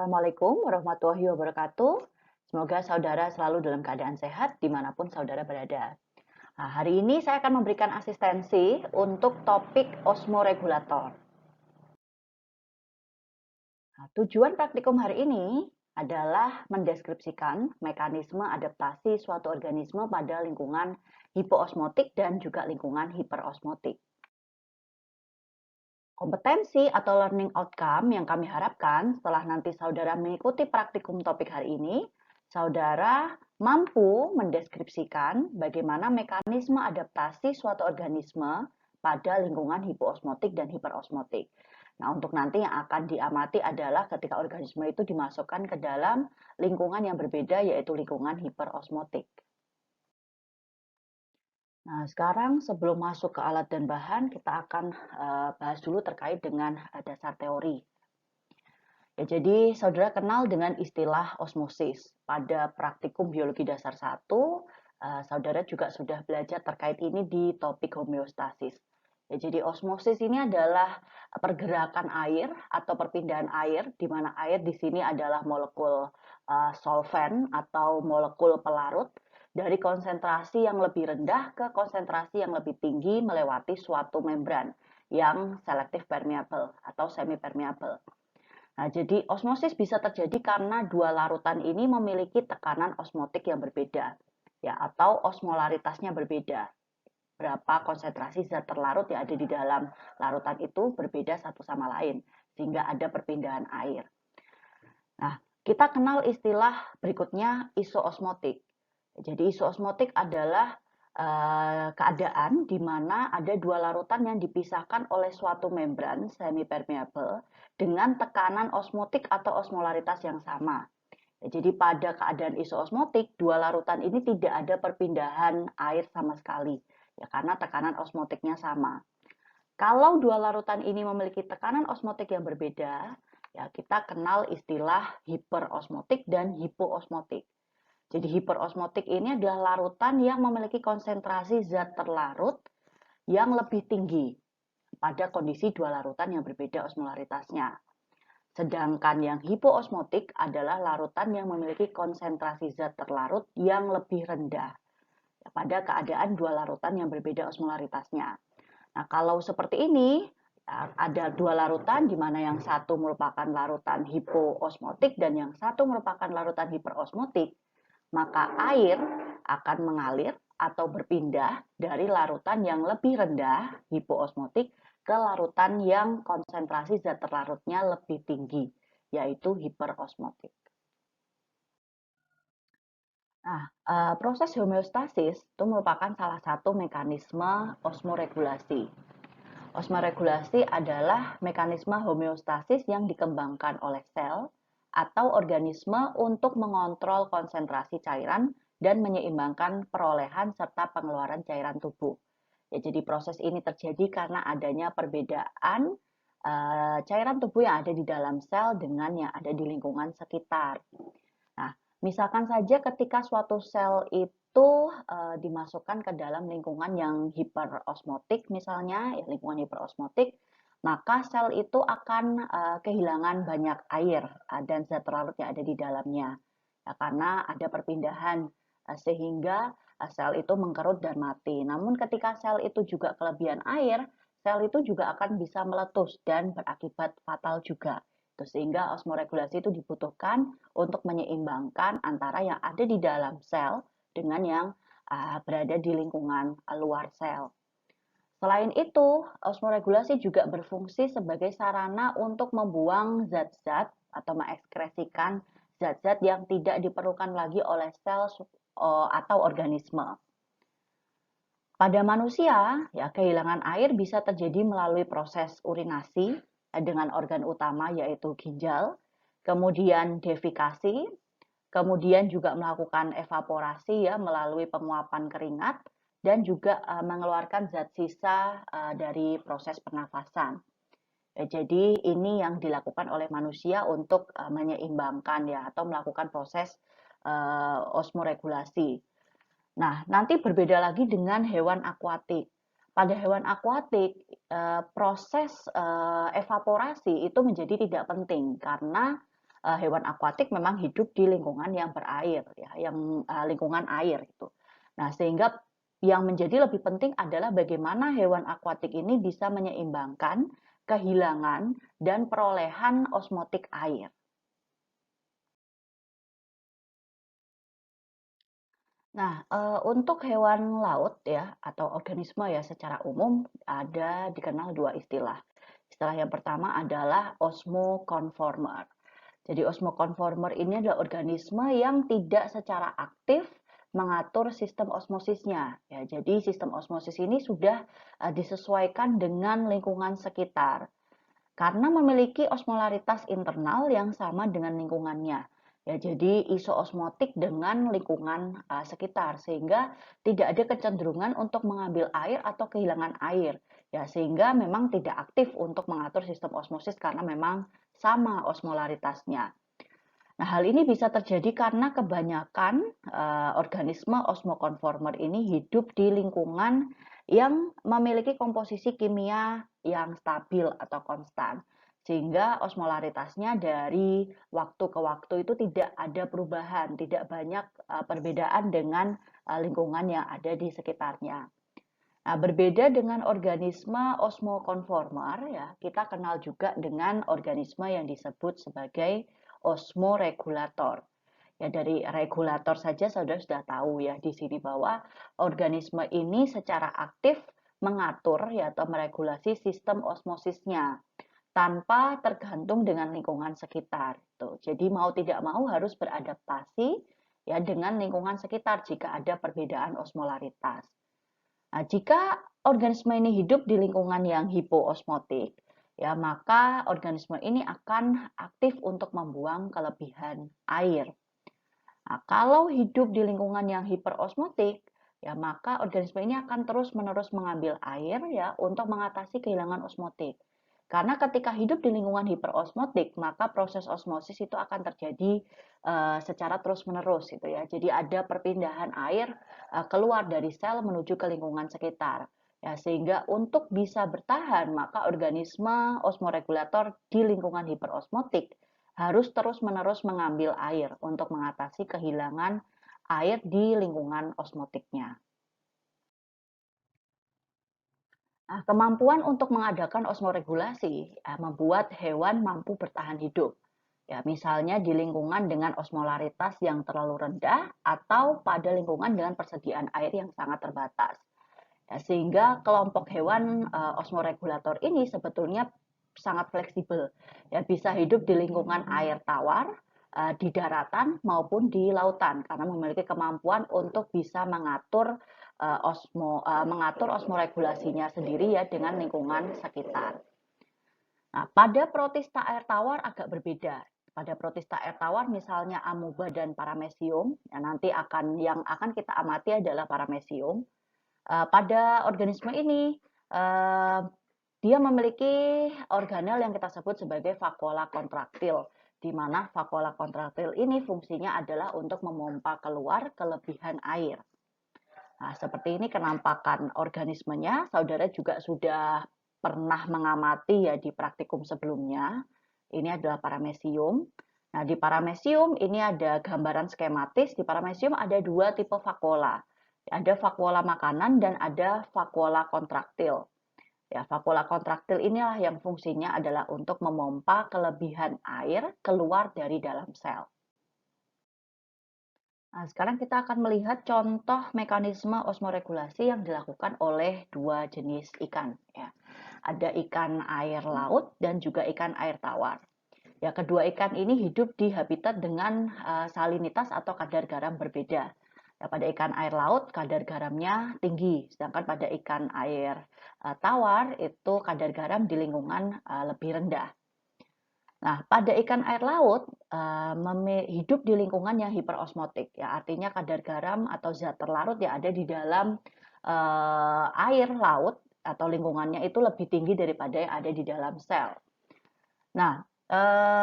Assalamualaikum warahmatullahi wabarakatuh. Semoga saudara selalu dalam keadaan sehat dimanapun saudara berada. Nah, hari ini saya akan memberikan asistensi untuk topik osmoregulator. Nah, tujuan praktikum hari ini adalah mendeskripsikan mekanisme adaptasi suatu organisme pada lingkungan hipoosmotik dan juga lingkungan hiperosmotik. Kompetensi atau learning outcome yang kami harapkan setelah nanti saudara mengikuti praktikum topik hari ini, saudara mampu mendeskripsikan bagaimana mekanisme adaptasi suatu organisme pada lingkungan hipoosmotik dan hiperosmotik. Nah, untuk nanti yang akan diamati adalah ketika organisme itu dimasukkan ke dalam lingkungan yang berbeda, yaitu lingkungan hiperosmotik. Nah, sekarang sebelum masuk ke alat dan bahan, kita akan bahas dulu terkait dengan dasar teori. Ya, jadi saudara kenal dengan istilah osmosis. Pada praktikum biologi dasar 1, saudara juga sudah belajar terkait ini di topik homeostasis. Ya, jadi osmosis ini adalah pergerakan air atau perpindahan air, di mana air di sini adalah molekul solvent atau molekul pelarut, dari konsentrasi yang lebih rendah ke konsentrasi yang lebih tinggi melewati suatu membran yang selective permeable atau semi permeable. Nah, jadi osmosis bisa terjadi karena dua larutan ini memiliki tekanan osmotik yang berbeda, ya, atau osmolaritasnya berbeda. Berapa konsentrasi zat terlarut yang ada di dalam larutan itu berbeda satu sama lain, sehingga ada perpindahan air. Nah, kita kenal istilah berikutnya isoosmotik. Jadi isoosmotik adalah keadaan di mana ada dua larutan yang dipisahkan oleh suatu membran semi-permeable dengan tekanan osmotik atau osmolaritas yang sama. Jadi pada keadaan isoosmotik, dua larutan ini tidak ada perpindahan air sama sekali, ya, karena tekanan osmotiknya sama. Kalau dua larutan ini memiliki tekanan osmotik yang berbeda, ya, kita kenal istilah hiperosmotik dan hipoosmotik. Jadi hiperosmotik ini adalah larutan yang memiliki konsentrasi zat terlarut yang lebih tinggi pada kondisi dua larutan yang berbeda osmolaritasnya. Sedangkan yang hipoosmotik adalah larutan yang memiliki konsentrasi zat terlarut yang lebih rendah pada keadaan dua larutan yang berbeda osmolaritasnya. Nah, kalau seperti ini, ada dua larutan di mana yang satu merupakan larutan hipoosmotik dan yang satu merupakan larutan hiperosmotik, maka air akan mengalir atau berpindah dari larutan yang lebih rendah, hipoosmotik, ke larutan yang konsentrasi zat terlarutnya lebih tinggi, yaitu hiperosmotik. Nah, proses homeostasis itu merupakan salah satu mekanisme osmoregulasi. Osmoregulasi adalah mekanisme homeostasis yang dikembangkan oleh sel atau organisme untuk mengontrol konsentrasi cairan dan menyeimbangkan perolehan serta pengeluaran cairan tubuh. Ya, jadi proses ini terjadi karena adanya perbedaan cairan tubuh yang ada di dalam sel dengan yang ada di lingkungan sekitar. Nah, misalkan saja ketika suatu sel itu dimasukkan ke dalam lingkungan yang hiperosmotik misalnya, ya, lingkungan hiperosmotik, maka sel itu akan kehilangan banyak air dan zat terlarut yang ada di dalamnya. Ya, karena ada perpindahan sehingga sel itu mengkerut dan mati. Namun ketika sel itu juga kelebihan air, sel itu juga akan bisa meletus dan berakibat fatal juga. Sehingga osmoregulasi itu dibutuhkan untuk menyeimbangkan antara yang ada di dalam sel dengan yang berada di lingkungan luar sel. Selain itu, osmoregulasi juga berfungsi sebagai sarana untuk membuang zat-zat atau mengekskresikan zat-zat yang tidak diperlukan lagi oleh sel atau organisme. Pada manusia, ya, kehilangan air bisa terjadi melalui proses urinasi dengan organ utama yaitu ginjal, kemudian defikasi, kemudian juga melakukan evaporasi, ya, melalui penguapan keringat, dan juga mengeluarkan zat sisa dari proses pernafasan. Jadi ini yang dilakukan oleh manusia untuk menyeimbangkan, ya, atau melakukan proses osmoregulasi. Nah, nanti berbeda lagi dengan hewan akuatik. Pada hewan akuatik, proses evaporasi itu menjadi tidak penting karena hewan akuatik memang hidup di lingkungan yang berair, ya, yang lingkungan air itu. Nah, sehingga yang menjadi lebih penting adalah bagaimana hewan akuatik ini bisa menyeimbangkan kehilangan dan perolehan osmotik air. Nah, untuk hewan laut ya atau organisme ya secara umum ada dikenal dua istilah. Istilah yang pertama adalah osmoconformer. Jadi osmoconformer ini adalah organisme yang tidak secara aktif mengatur sistem osmosisnya. Ya, jadi sistem osmosis ini sudah disesuaikan dengan lingkungan sekitar karena memiliki osmolaritas internal yang sama dengan lingkungannya. Ya, jadi isoosmotik dengan lingkungan sekitar sehingga tidak ada kecenderungan untuk mengambil air atau kehilangan air. Ya, sehingga memang tidak aktif untuk mengatur sistem osmosis karena memang sama osmolaritasnya. Nah, hal ini bisa terjadi karena kebanyakan organisme osmoconformer ini hidup di lingkungan yang memiliki komposisi kimia yang stabil atau konstan. Sehingga osmolaritasnya dari waktu ke waktu itu tidak ada perubahan, tidak banyak perbedaan dengan lingkungan yang ada di sekitarnya. Nah, berbeda dengan organisme osmoconformer, ya, kita kenal juga dengan organisme yang disebut sebagai osmoregulator. Ya, dari regulator saja saudara sudah tahu ya di sini bahwa organisme ini secara aktif mengatur ya atau meregulasi sistem osmosisnya tanpa tergantung dengan lingkungan sekitar. Tuh. Jadi mau tidak mau harus beradaptasi ya dengan lingkungan sekitar jika ada perbedaan osmolaritas. Nah, jika organisme ini hidup di lingkungan yang hipoosmotik, ya maka organisme ini akan aktif untuk membuang kelebihan air. Nah, kalau hidup di lingkungan yang hiperosmotik, ya maka organisme ini akan terus-menerus mengambil air ya untuk mengatasi kehilangan osmotik. Karena ketika hidup di lingkungan hiperosmotik, maka proses osmosis itu akan terjadi secara terus-menerus gitu ya. Jadi ada perpindahan air keluar dari sel menuju ke lingkungan sekitar. Ya, sehingga untuk bisa bertahan, maka organisme osmoregulator di lingkungan hiperosmotik harus terus-menerus mengambil air untuk mengatasi kehilangan air di lingkungan osmotiknya. Nah, kemampuan untuk mengadakan osmoregulasi membuat hewan mampu bertahan hidup. Ya, misalnya di lingkungan dengan osmolaritas yang terlalu rendah atau pada lingkungan dengan persediaan air yang sangat terbatas. Ya, sehingga kelompok hewan osmoregulator ini sebetulnya sangat fleksibel. Ya, bisa hidup di lingkungan air tawar, di daratan maupun di lautan karena memiliki kemampuan untuk bisa mengatur mengatur osmoregulasinya sendiri ya dengan lingkungan sekitar. Nah, pada protista air tawar agak berbeda. Pada protista air tawar misalnya amoeba dan paramecium, ya nanti yang akan kita amati adalah paramecium. Pada organisme ini dia memiliki organel yang kita sebut sebagai vakuola kontraktil, di mana vakuola kontraktil ini fungsinya adalah untuk memompa keluar kelebihan air. Nah, seperti ini kenampakan organismenya. Saudara juga sudah pernah mengamati ya di praktikum sebelumnya. Ini adalah paramecium. Nah, di paramecium ini ada gambaran skematis. Di paramecium ada dua tipe vakuola. Ada vakuola makanan dan ada vakuola kontraktil. Ya, vakuola kontraktil inilah yang fungsinya adalah untuk memompa kelebihan air keluar dari dalam sel. Nah, sekarang kita akan melihat contoh mekanisme osmoregulasi yang dilakukan oleh dua jenis ikan. Ya. Ada ikan air laut dan juga ikan air tawar. Ya, kedua ikan ini hidup di habitat dengan salinitas atau kadar garam berbeda. Ya, pada ikan air laut kadar garamnya tinggi, sedangkan pada ikan air tawar itu kadar garam di lingkungan lebih rendah. Nah, pada ikan air laut hidup di lingkungan yang hiperosmotik, ya artinya kadar garam atau zat terlarut yang ada di dalam air laut atau lingkungannya itu lebih tinggi daripada yang ada di dalam sel. Nah,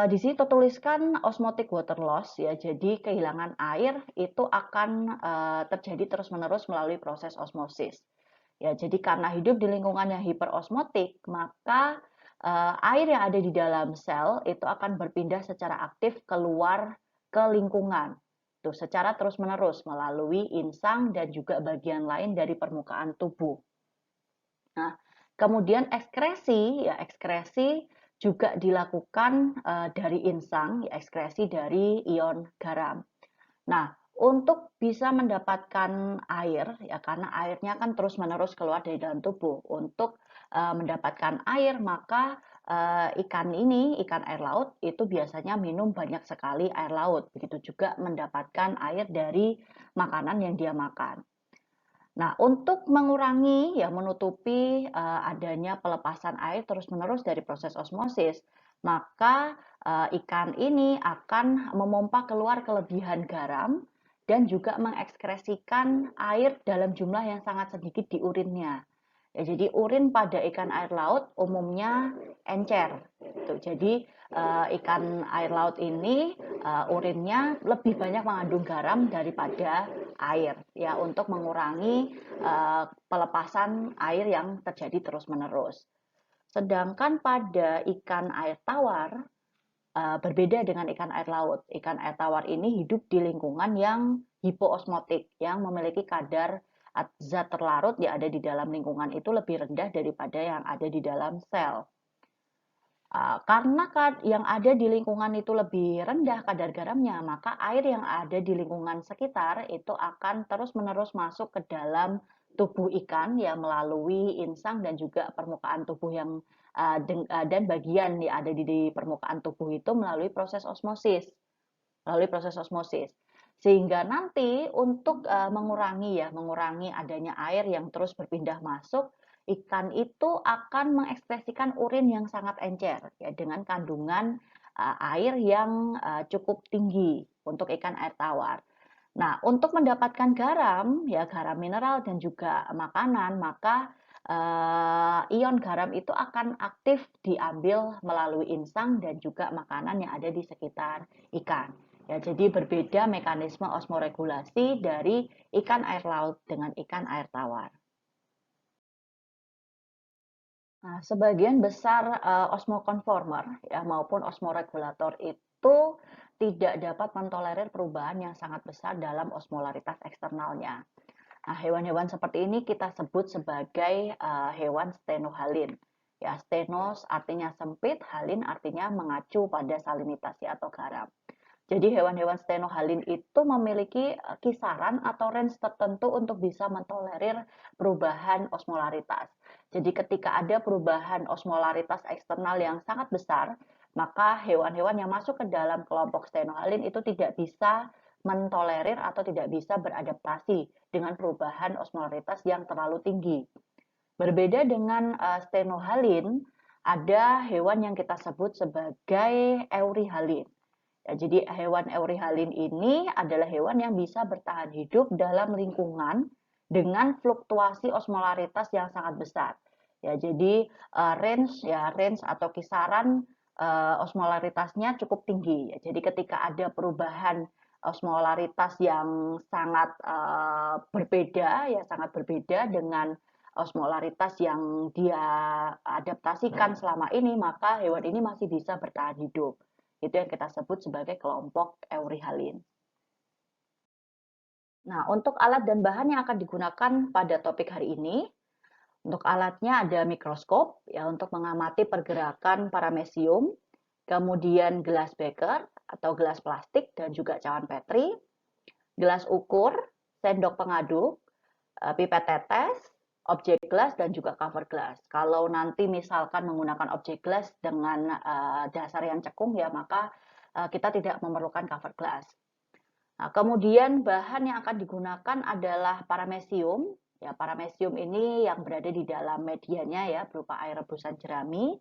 di sini tertuliskan osmotic water loss ya, jadi kehilangan air itu akan terjadi terus-menerus melalui proses osmosis. Ya, jadi karena hidup di lingkungan yang hiperosmotik, maka air yang ada di dalam sel itu akan berpindah secara aktif keluar ke lingkungan. Tuh, secara terus-menerus melalui insang dan juga bagian lain dari permukaan tubuh. Nah, kemudian ekskresi juga dilakukan dari insang, ya, ekskresi dari ion garam. Nah, untuk bisa mendapatkan air, ya karena airnya kan terus-menerus keluar dari dalam tubuh. Untuk mendapatkan air, maka ikan air laut itu biasanya minum banyak sekali air laut. Begitu juga mendapatkan air dari makanan yang dia makan. Nah, untuk mengurangi, ya menutupi adanya pelepasan air terus-menerus dari proses osmosis, maka ikan ini akan memompa keluar kelebihan garam dan juga mengekskresikan air dalam jumlah yang sangat sedikit di urinnya. Ya, jadi urin pada ikan air laut umumnya encer. Gitu. Jadi ikan air laut ini urinnya lebih banyak mengandung garam daripada air, ya, untuk mengurangi pelepasan air yang terjadi terus-menerus. Sedangkan pada ikan air tawar berbeda dengan ikan air laut. Ikan air tawar ini hidup di lingkungan yang hipoosmotik, yang memiliki kadar zat terlarut yang ada di dalam lingkungan itu lebih rendah daripada yang ada di dalam sel. Karena yang ada di lingkungan itu lebih rendah kadar garamnya, maka air yang ada di lingkungan sekitar itu akan terus-menerus masuk ke dalam tubuh ikan ya melalui insang dan juga permukaan tubuh yang dan bagian yang ada di permukaan tubuh itu melalui proses osmosis. Sehingga nanti untuk mengurangi adanya air yang terus berpindah masuk, ikan itu akan mengekspresikan urin yang sangat encer ya dengan kandungan air yang cukup tinggi untuk ikan air tawar. Nah, untuk mendapatkan garam ya garam mineral dan juga makanan, maka ion garam itu akan aktif diambil melalui insang dan juga makanan yang ada di sekitar ikan. Ya, jadi berbeda mekanisme osmoregulasi dari ikan air laut dengan ikan air tawar. Nah, sebagian besar osmokonformer ya maupun osmoregulator itu tidak dapat mentolerir perubahan yang sangat besar dalam osmolaritas eksternalnya. Nah, hewan-hewan seperti ini kita sebut sebagai hewan stenohalin. Ya, stenos artinya sempit, halin artinya mengacu pada salinitasi atau garam. Jadi hewan-hewan stenohalin itu memiliki kisaran atau range tertentu untuk bisa mentolerir perubahan osmolaritas. Jadi ketika ada perubahan osmolaritas eksternal yang sangat besar, maka hewan-hewan yang masuk ke dalam kelompok stenohalin itu tidak bisa mentolerir atau tidak bisa beradaptasi dengan perubahan osmolaritas yang terlalu tinggi. Berbeda dengan stenohalin, ada hewan yang kita sebut sebagai eurihalin. Ya, jadi hewan eurihalin ini adalah hewan yang bisa bertahan hidup dalam lingkungan dengan fluktuasi osmolaritas yang sangat besar. Ya, jadi range atau kisaran osmolaritasnya cukup tinggi. Ya, jadi ketika ada perubahan osmolaritas yang sangat berbeda, ya sangat berbeda dengan osmolaritas yang dia adaptasikan selama ini, maka hewan ini masih bisa bertahan hidup. Itu yang kita sebut sebagai kelompok eurihalin. Nah, untuk alat dan bahan yang akan digunakan pada topik hari ini, untuk alatnya ada mikroskop ya untuk mengamati pergerakan paramecium, kemudian gelas beker atau gelas plastik dan juga cawan petri, gelas ukur, sendok pengaduk, pipet tetes, objek gelas dan juga cover gelas. Kalau nanti misalkan menggunakan objek gelas dengan dasar yang cekung ya maka kita tidak memerlukan cover gelas. Nah, kemudian bahan yang akan digunakan adalah paramecium. Ya, paramecium ini yang berada di dalam medianya ya berupa air rebusan jerami,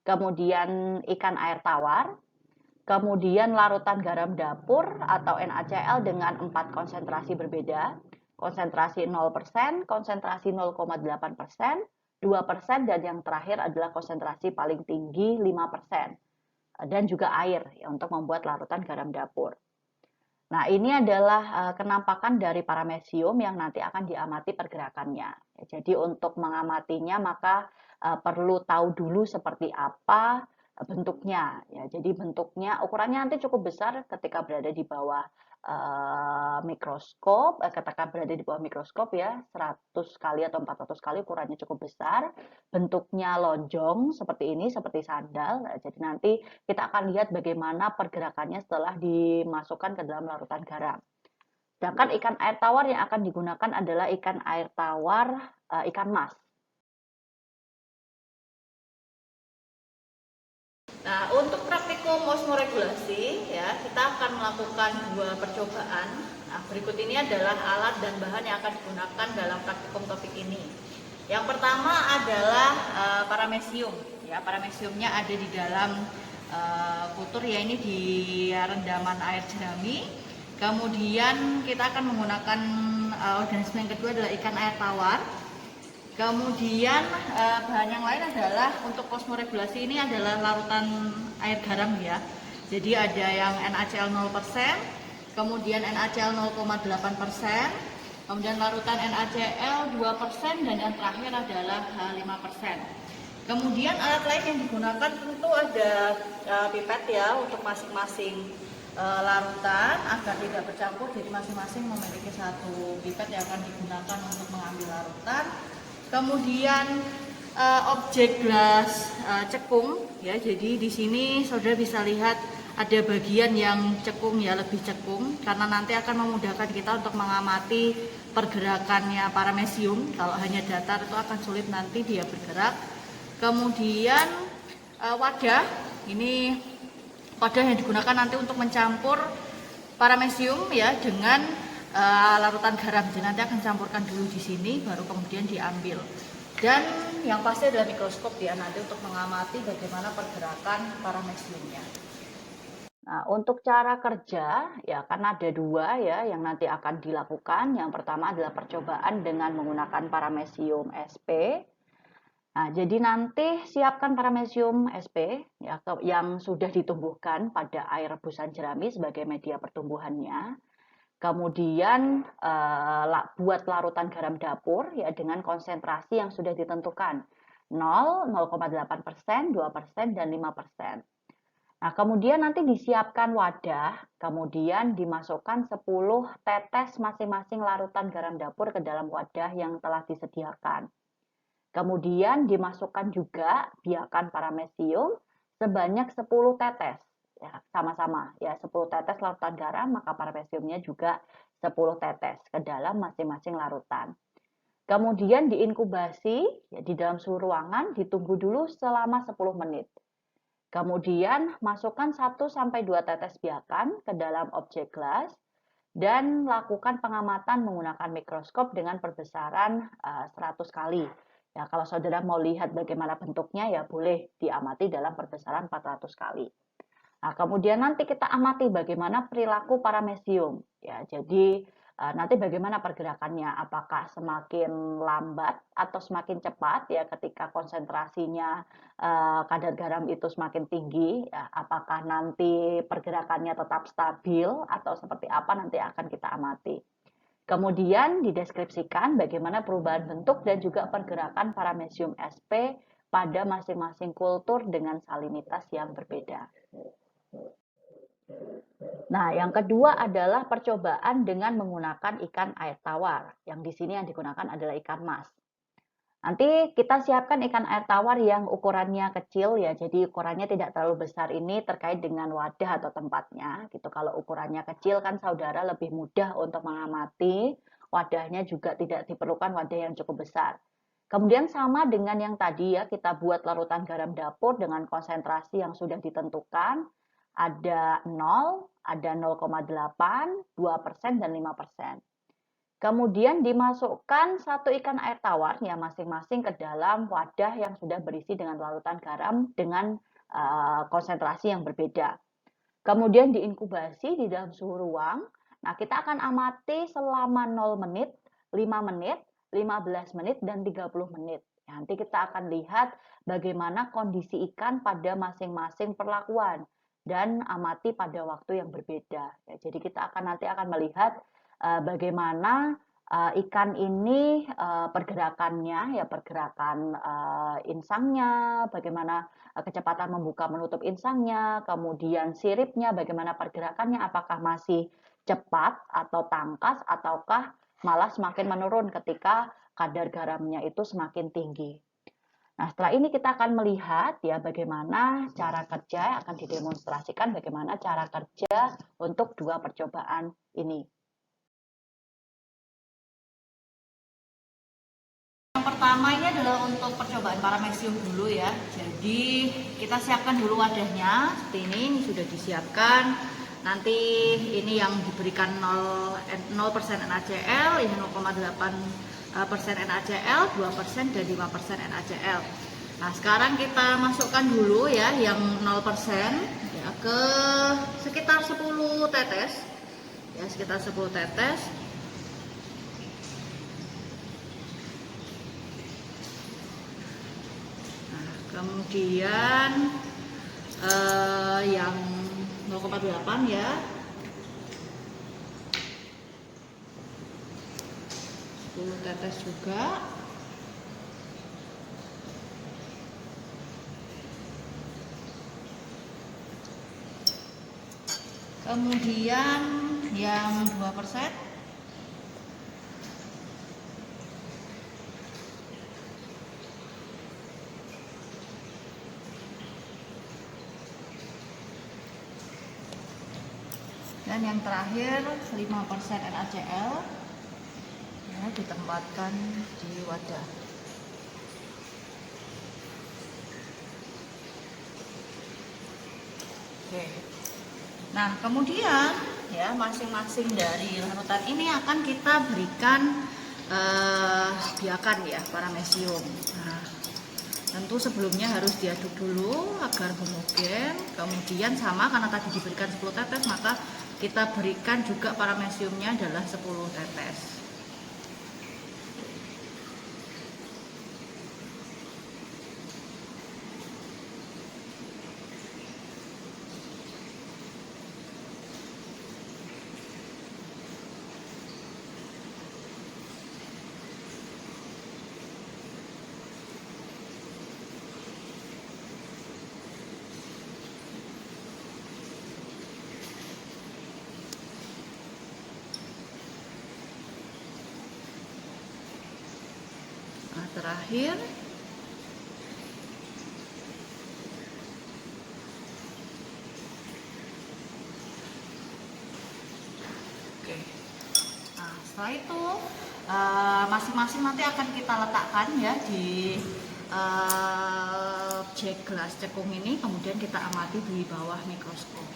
kemudian ikan air tawar, kemudian larutan garam dapur atau NaCl dengan 4 konsentrasi berbeda, konsentrasi 0%, konsentrasi 0,8%, 2%, dan yang terakhir adalah konsentrasi paling tinggi 5%. Dan juga air ya, untuk membuat larutan garam dapur. Nah, ini adalah kenampakan dari paramecium yang nanti akan diamati pergerakannya. Jadi untuk mengamatinya maka perlu tahu dulu seperti apa bentuknya. Ya, jadi bentuknya, ukurannya nanti cukup besar ketika berada di bawah mikroskop, ketika berada di bawah mikroskop ya, 100 kali atau 400 kali ukurannya cukup besar. Bentuknya lonjong seperti ini, seperti sandal. Nah, jadi nanti kita akan lihat bagaimana pergerakannya setelah dimasukkan ke dalam larutan garam. Sedangkan ikan air tawar yang akan digunakan adalah ikan air tawar ikan mas. Nah, untuk praktikum osmoregulasi ya, kita akan melakukan 2 percobaan. Nah, berikut ini adalah alat dan bahan yang akan digunakan dalam praktikum topik ini. Yang pertama adalah paramecium. Ya, parameciumnya ada di dalam kultur ya, ini di rendaman air jerami. Kemudian kita akan menggunakan organisme yang kedua adalah ikan air tawar. Kemudian bahan yang lain adalah untuk osmoregulasi ini adalah larutan air garam ya. Jadi ada yang NaCl 0%, kemudian NaCl 0,8%, kemudian larutan NaCl 2% dan yang terakhir adalah 5%. Kemudian alat lain yang digunakan tentu ada pipet ya untuk masing-masing larutan agar tidak bercampur. Jadi masing-masing memiliki satu pipet yang akan digunakan untuk mengambil larutan. Kemudian objek gelas cekung ya. Jadi di sini saudara bisa lihat ada bagian yang cekung ya, lebih cekung karena nanti akan memudahkan kita untuk mengamati pergerakannya paramecium. Kalau hanya datar itu akan sulit nanti dia bergerak. Kemudian wadah, ini wadah yang digunakan nanti untuk mencampur paramecium ya dengan larutan garam. Jadi nanti akan campurkan dulu di sini baru kemudian diambil. Dan yang pasti adalah mikroskop ya, nanti untuk mengamati bagaimana pergerakan parameciumnya. Nah, untuk cara kerja ya kan ada 2 ya yang nanti akan dilakukan. Yang pertama adalah percobaan dengan menggunakan paramecium SP. Nah, jadi nanti siapkan paramecium SP ya, yang sudah ditumbuhkan pada air rebusan jerami sebagai media pertumbuhannya. Kemudian buat larutan garam dapur ya dengan konsentrasi yang sudah ditentukan 0, 0,8%, 2%, dan 5%. Nah, kemudian nanti disiapkan wadah, kemudian dimasukkan 10 tetes masing-masing larutan garam dapur ke dalam wadah yang telah disediakan. Kemudian dimasukkan juga biakan paramecium sebanyak 10 tetes. Ya, sama-sama ya 10 tetes larutan garam, maka parameciumnya juga 10 tetes ke dalam masing-masing larutan. Kemudian diinkubasi ya, di dalam suhu ruangan, ditunggu dulu selama 10 menit. Kemudian masukkan 1-2 tetes biakan ke dalam objek gelas dan lakukan pengamatan menggunakan mikroskop dengan perbesaran 100 kali. Ya, kalau saudara mau lihat bagaimana bentuknya ya boleh diamati dalam perbesaran 400 kali. Nah, kemudian nanti kita amati bagaimana perilaku paramecium. Ya, jadi nanti bagaimana pergerakannya, apakah semakin lambat atau semakin cepat ya ketika konsentrasinya kadar garam itu semakin tinggi, ya, apakah nanti pergerakannya tetap stabil atau seperti apa nanti akan kita amati. Kemudian dideskripsikan bagaimana perubahan bentuk dan juga pergerakan paramecium SP pada masing-masing kultur dengan salinitas yang berbeda. Nah, yang kedua adalah percobaan dengan menggunakan ikan air tawar. Yang di sini yang digunakan adalah ikan mas. Nanti kita siapkan ikan air tawar yang ukurannya kecil ya, jadi ukurannya tidak terlalu besar. Ini terkait dengan wadah atau tempatnya gitu. Kalau ukurannya kecil kan saudara lebih mudah untuk mengamati, wadahnya juga tidak diperlukan wadah yang cukup besar. Kemudian sama dengan yang tadi ya, kita buat larutan garam dapur dengan konsentrasi yang sudah ditentukan. Ada 0, ada 0,8, 2%, dan 5%. Kemudian dimasukkan 1 ikan air tawar ya masing-masing ke dalam wadah yang sudah berisi dengan larutan garam dengan konsentrasi yang berbeda. Kemudian diinkubasi di dalam suhu ruang. Nah, kita akan amati selama 0 menit, 5 menit, 15 menit, dan 30 menit. Nanti kita akan lihat bagaimana kondisi ikan pada masing-masing perlakuan. dan amati pada waktu yang berbeda. Ya, jadi kita nanti akan melihat bagaimana ikan ini pergerakannya, ya pergerakan insangnya, bagaimana kecepatan membuka menutup insangnya, kemudian siripnya, bagaimana pergerakannya, apakah masih cepat atau tangkas, ataukah malah semakin menurun ketika kadar garamnya itu semakin tinggi. Nah, setelah ini kita akan melihat ya bagaimana cara kerja, akan didemonstrasikan bagaimana cara kerja untuk dua percobaan ini. Yang pertama ini adalah untuk percobaan paramecium dulu ya. Jadi kita siapkan dulu wadahnya. Seperti ini sudah disiapkan. Nanti ini yang diberikan 0% NaCl, ini 0,8% NaCl, 2% dan 5% NaCl. Nah, sekarang kita masukkan dulu ya yang 0% ya ke sekitar 10 tetes. Ya, sekitar 10 tetes. Nah, kemudian yang 0,8 ya. 10 tetes juga. Kemudian yang 2%. Dan yang terakhir 5% NaCl ya, ditempatkan di wadah. Oke. Nah, kemudian ya masing-masing dari larutan ini akan kita berikan biakan ya paramecium. Nah, tentu sebelumnya harus diaduk dulu agar homogen. Kemudian sama karena tadi diberikan 10 tetes, maka kita berikan juga parameciumnya adalah 10 tetes. Nah, terakhir oke. Nah, setelah itu masing-masing nanti akan kita letakkan ya di jek gelas cekung ini, kemudian kita amati di bawah mikroskop.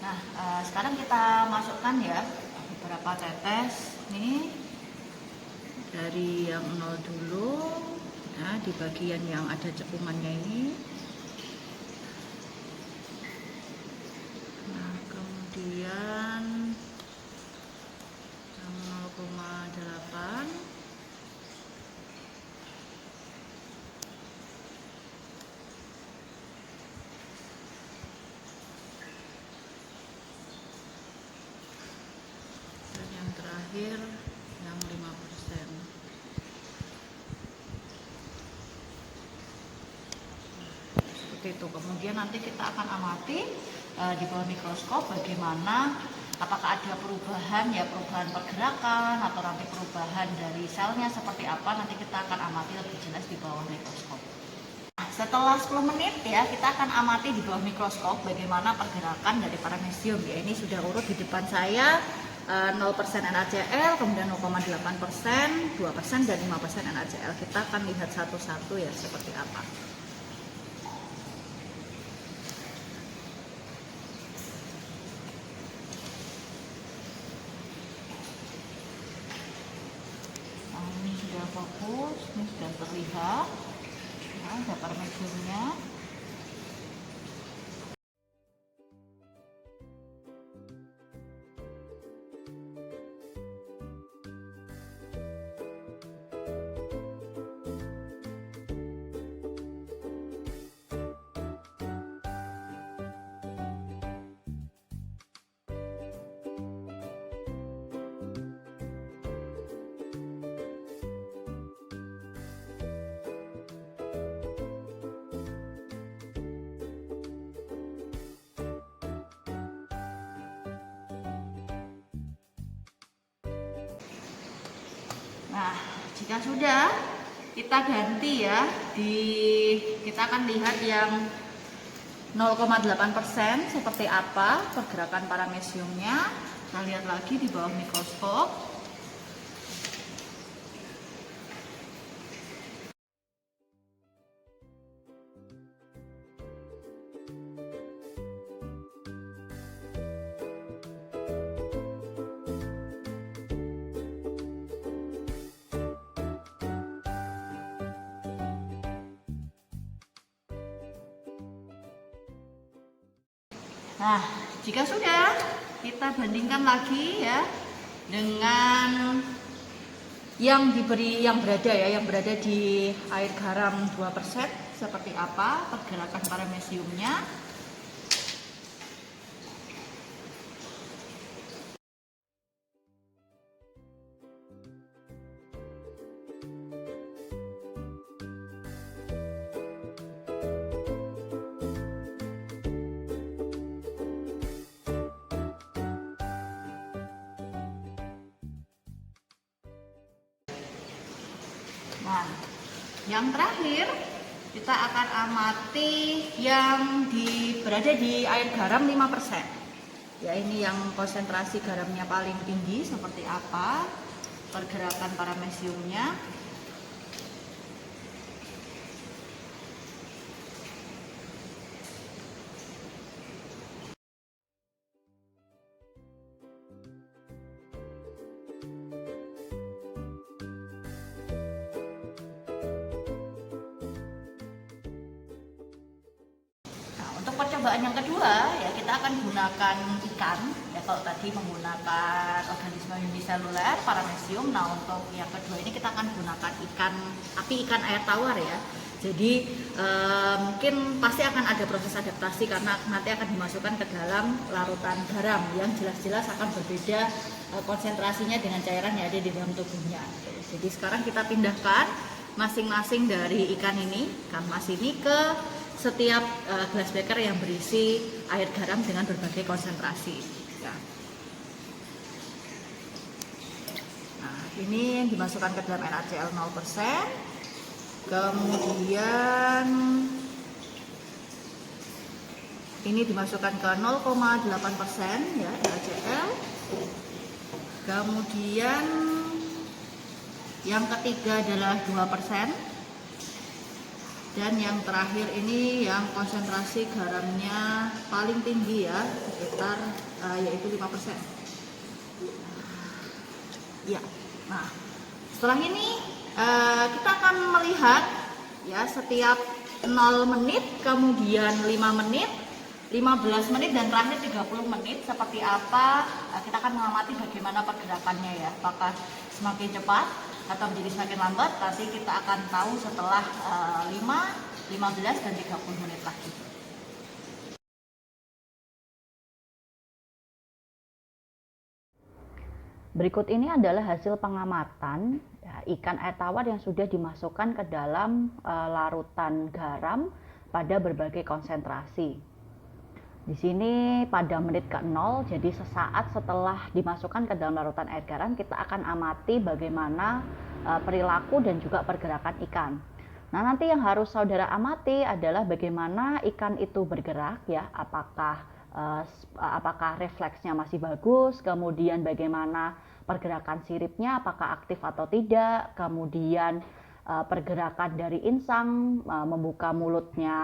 Nah, sekarang kita masukkan ya beberapa tetes nih dari yang 0 dulu ya, di bagian yang ada cekungannya ini. Nah, kemudian yang 0,8. Dan yang terakhir yang 5%. Seperti itu. Kemudian nanti kita akan amati di bawah mikroskop bagaimana, apakah ada perubahan ya, perubahan pergerakan atau nanti perubahan dari selnya seperti apa, nanti kita akan amati lebih jelas di bawah mikroskop. Setelah 10 menit ya, kita akan amati di bawah mikroskop bagaimana pergerakan dari paramecium ya. Ini sudah urut di depan saya, 0% NaCl, kemudian 0,8%, 2% dan 5% NaCl. Kita akan lihat satu-satu ya seperti apa. Nah, ini sudah fokus, ini sudah terlihat. Nah, ada parameciumnya. Nah, jika sudah, kita ganti ya. Kita akan lihat yang 0,8% seperti apa pergerakan parameciumnya. Kita lihat lagi di bawah mikroskop. Nah, jika sudah, kita bandingkan lagi ya dengan yang berada di air garam 2% seperti apa pergerakan parameciumnya. Nah, yang terakhir kita akan amati yang berada di air garam 5%. Ya, ini yang konsentrasi garamnya paling tinggi seperti apa pergerakan parameciumnya. Untuk percobaan yang kedua ya kita akan gunakan ikan ya, kalau tadi menggunakan organisme uniseluler paramecium. Nah, untuk yang kedua ini kita akan gunakan ikan air tawar ya. Jadi mungkin pasti akan ada proses adaptasi karena nanti akan dimasukkan ke dalam larutan garam yang jelas-jelas akan berbeda konsentrasinya dengan cairan yang ada di dalam tubuhnya. Jadi sekarang kita pindahkan masing-masing dari ikan mas ini ke setiap glass beaker yang berisi air garam dengan berbagai konsentrasi ya. Nah, ini yang dimasukkan ke dalam NaCl 0%, kemudian ini dimasukkan ke 0,8% ya NaCl, kemudian yang ketiga adalah 2%. Dan yang terakhir ini yang konsentrasi garamnya paling tinggi ya, sekitar yaitu 5%. Ya. Nah, setelah ini kita akan melihat ya setiap 0 menit, kemudian 5 menit, 15 menit dan terakhir 30 menit seperti apa. Kita akan mengamati bagaimana pergerakannya ya, apakah semakin cepat atau menjadi semakin lambat. Nanti kita akan tahu setelah 5, 15 dan 30 menit lagi. Berikut ini adalah hasil pengamatan ya, ikan air tawar yang sudah dimasukkan ke dalam larutan garam pada berbagai konsentrasi. Di sini pada menit ke-0, jadi sesaat setelah dimasukkan ke dalam larutan air garam, kita akan amati bagaimana perilaku dan juga pergerakan ikan. Nah, nanti yang harus saudara amati adalah bagaimana ikan itu bergerak ya, apakah refleksnya masih bagus, kemudian bagaimana pergerakan siripnya, apakah aktif atau tidak, kemudian pergerakan dari insang, membuka mulutnya,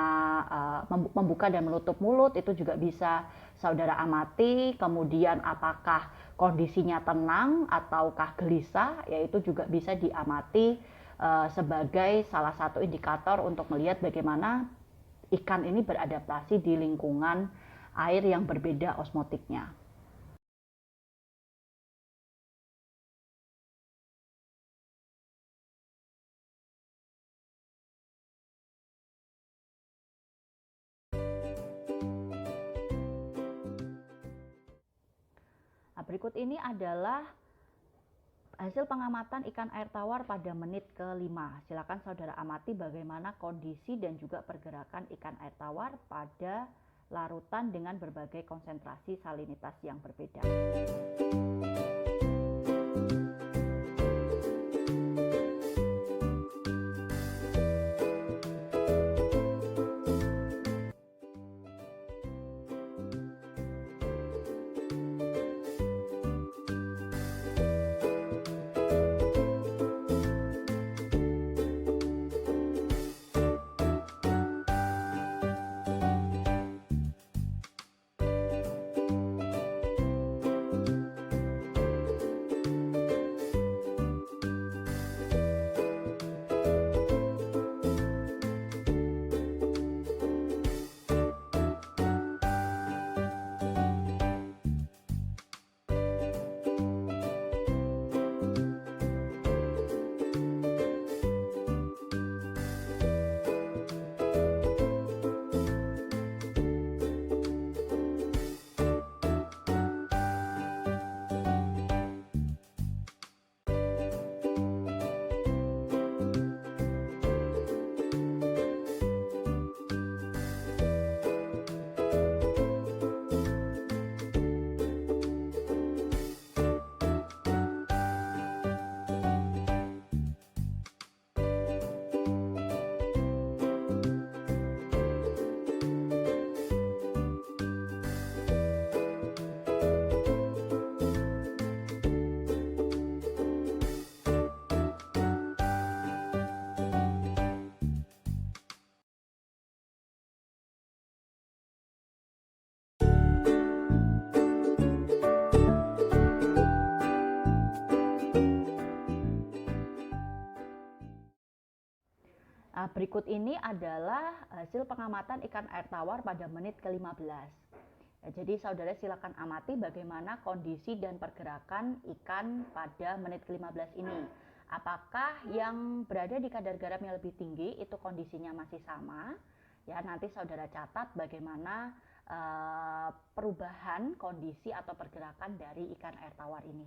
membuka dan menutup mulut itu juga bisa saudara amati. Kemudian apakah kondisinya tenang ataukah gelisah, yaitu juga bisa diamati sebagai salah satu indikator untuk melihat bagaimana ikan ini beradaptasi di lingkungan air yang berbeda osmotiknya. Nah, berikut ini adalah hasil pengamatan ikan air tawar pada menit ke-5. Silakan saudara amati bagaimana kondisi dan juga pergerakan ikan air tawar pada larutan dengan berbagai konsentrasi salinitas yang berbeda. Berikut ini adalah hasil pengamatan ikan air tawar pada menit ke-15. Jadi saudara silakan amati bagaimana kondisi dan pergerakan ikan pada menit ke-15 ini. Apakah yang berada di kadar garam yang lebih tinggi itu kondisinya masih sama? Ya, nanti saudara catat bagaimana perubahan kondisi atau pergerakan dari ikan air tawar ini.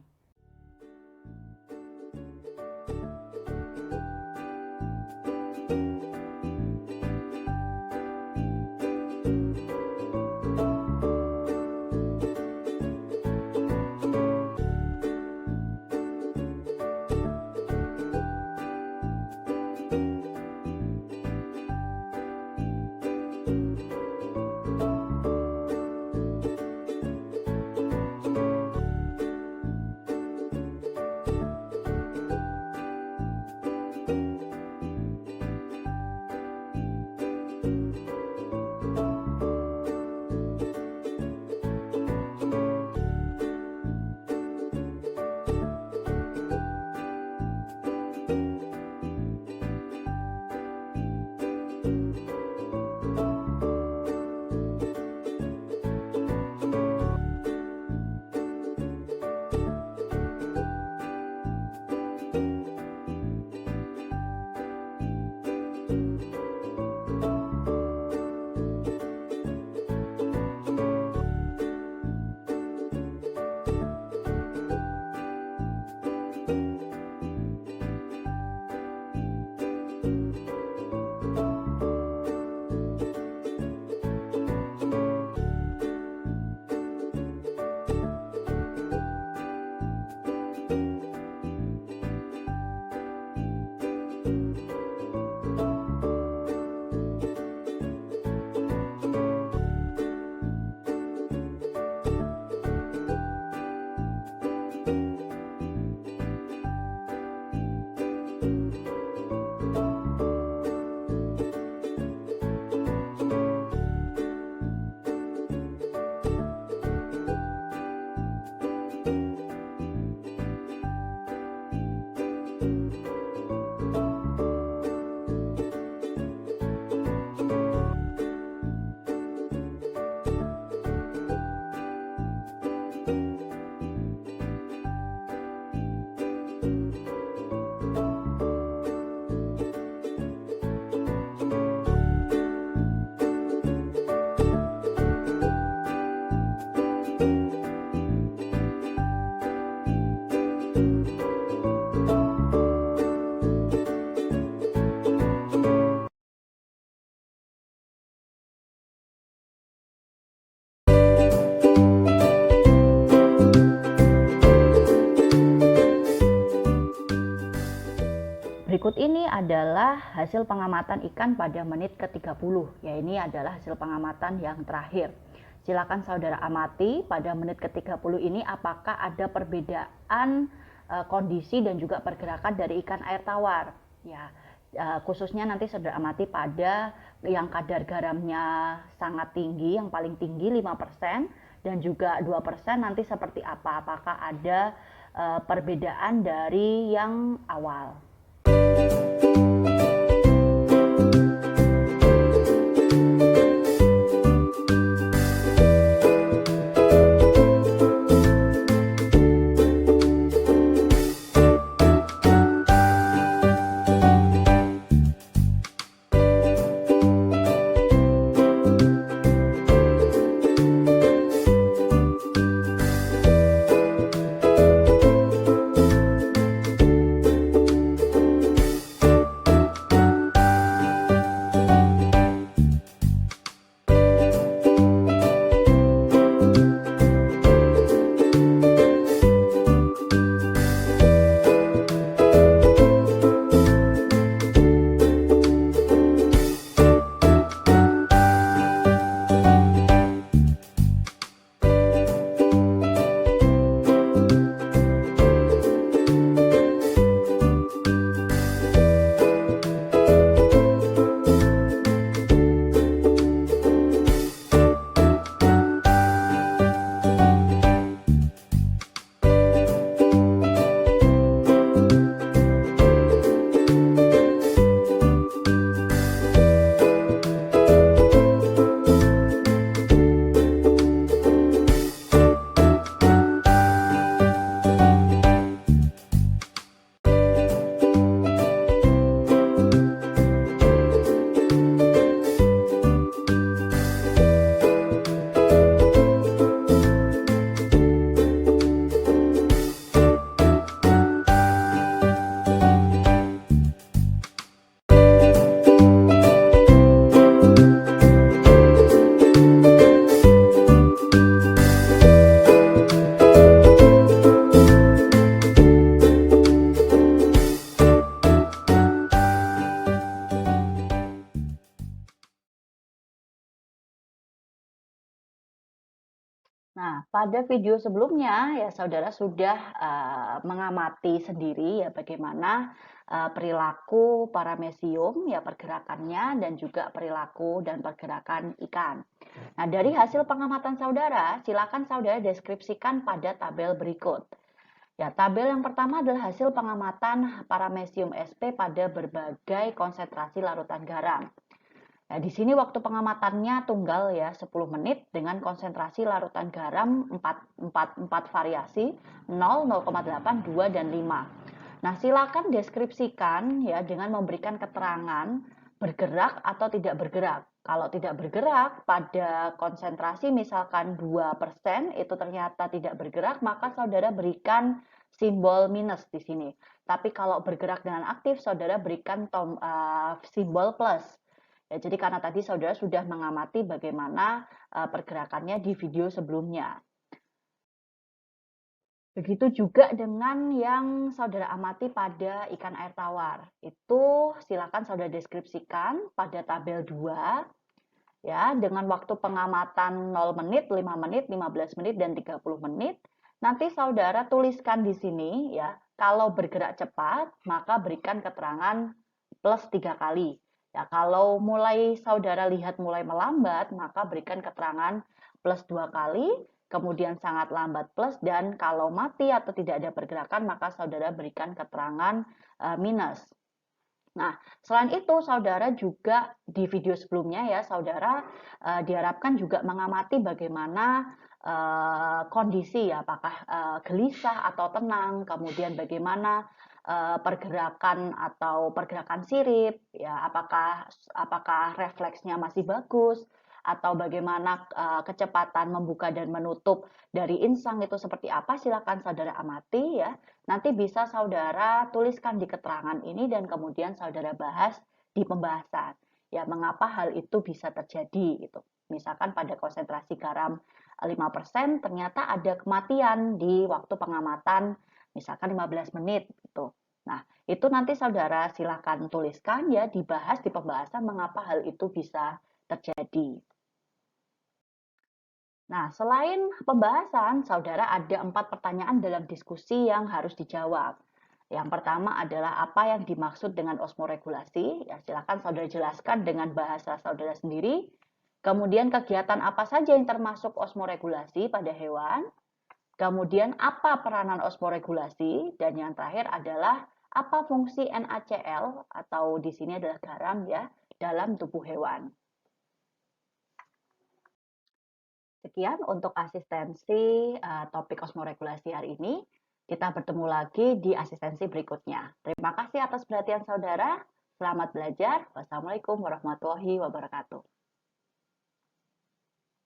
Berikut ini adalah hasil pengamatan ikan pada menit ke-30. Ya, ini adalah hasil pengamatan yang terakhir. Silakan saudara amati pada menit ke-30 ini apakah ada perbedaan kondisi dan juga pergerakan dari ikan air tawar. Ya, khususnya nanti saudara amati pada yang kadar garamnya sangat tinggi, yang paling tinggi 5% dan juga 2% nanti seperti apa. Apakah ada perbedaan dari yang awal. Pada video sebelumnya ya saudara sudah mengamati sendiri ya bagaimana perilaku paramecium ya pergerakannya dan juga perilaku dan pergerakan ikan. Nah, dari hasil pengamatan saudara, silakan saudara deskripsikan pada tabel berikut. Ya, tabel yang pertama adalah hasil pengamatan paramecium SP pada berbagai konsentrasi larutan garam. Nah, di sini waktu pengamatannya tunggal ya 10 menit dengan konsentrasi larutan garam 4 variasi 0, 0,8, 2, dan 5. Nah, silakan deskripsikan ya dengan memberikan keterangan bergerak atau tidak bergerak. Kalau tidak bergerak pada konsentrasi misalkan 2% itu ternyata tidak bergerak, maka saudara berikan simbol minus di sini. Tapi kalau bergerak dengan aktif, saudara berikan simbol plus. Ya, jadi karena tadi saudara sudah mengamati bagaimana pergerakannya di video sebelumnya. Begitu juga dengan yang saudara amati pada ikan air tawar. Itu silakan saudara deskripsikan pada tabel 2 ya dengan waktu pengamatan 0 menit, 5 menit, 15 menit dan 30 menit. Nanti saudara tuliskan di sini ya, kalau bergerak cepat maka berikan keterangan plus 3 kali. Ya, kalau mulai saudara lihat mulai melambat, maka berikan keterangan plus 2 kali, kemudian sangat lambat plus, dan kalau mati atau tidak ada pergerakan, maka saudara berikan keterangan minus. Nah, selain itu, saudara juga di video sebelumnya ya, saudara diharapkan juga mengamati bagaimana kondisi ya, apakah gelisah atau tenang, kemudian bagaimana pergerakan atau pergerakan sirip, ya, apakah refleksnya masih bagus, atau bagaimana kecepatan membuka dan menutup dari insang itu seperti apa, silakan saudara amati ya. Nanti bisa saudara tuliskan di keterangan ini dan kemudian saudara bahas di pembahasan. Ya, mengapa hal itu bisa terjadi gitu. Misalkan pada konsentrasi garam 5% ternyata ada kematian di waktu pengamatan misalkan 15 menit gitu. Nah, itu nanti saudara silakan tuliskan ya, dibahas di pembahasan mengapa hal itu bisa terjadi. Nah, selain pembahasan, saudara ada 4 pertanyaan dalam diskusi yang harus dijawab. Yang pertama adalah apa yang dimaksud dengan osmoregulasi? Ya, silakan saudara jelaskan dengan bahasa saudara sendiri. Kemudian kegiatan apa saja yang termasuk osmoregulasi pada hewan? Kemudian apa peranan osmoregulasi? Dan yang terakhir adalah apa fungsi NaCl atau di sini adalah garam ya dalam tubuh hewan. Sekian untuk asistensi topik osmoregulasi hari ini. Kita bertemu lagi di asistensi berikutnya. Terima kasih atas perhatian saudara. Selamat belajar. Wassalamualaikum warahmatullahi wabarakatuh.